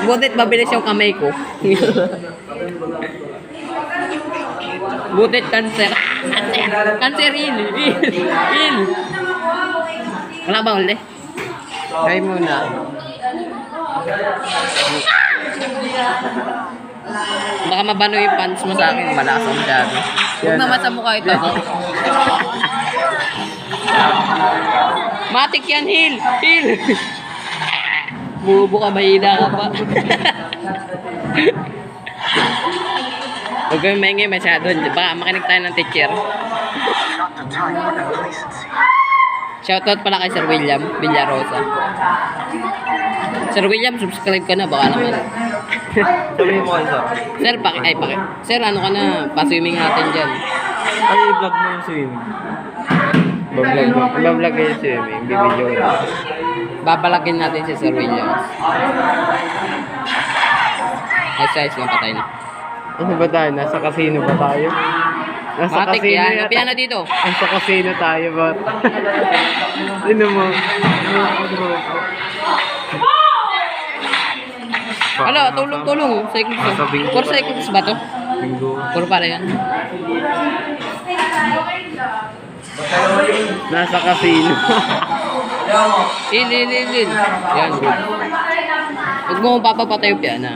Butit mabilis yung kamay ko. Butit cancer. Cancer in. Wala bang uli? Try muna. Baka mabano yung pants mo sa akin. Malasa masyado. Huwag naman sa mukha ito. Matik yan, Hil! Bubo ka, mahina ka pa. Huwag kayong maingay masyado. Baka makinig tayo ng teacher. Shoutout pala kay Sir William Villarosa. Sir William, subscribe ka na. Baka naman. Sabihin mo kayo, Sir, Sir, ano ka na? Pa-swimming natin dyan. Ay, i-vlog mo yung swimming. Bablog kayo yung swimming. Bibidyo ko. Babalagin natin si Sir Williams. Exercise lang, patay na. Ano ba tayo? Nasa casino ba tayo? Nasa Matik casino yan. yata. Kapia na dito. Nasa casino tayo ba? Ano mo? Alo, tulong. Cycles. 4 cycles ba to? Bingo. 4 pala yan. Nasa casino. In. Yan, good. Huwag mo papapatay yung piana.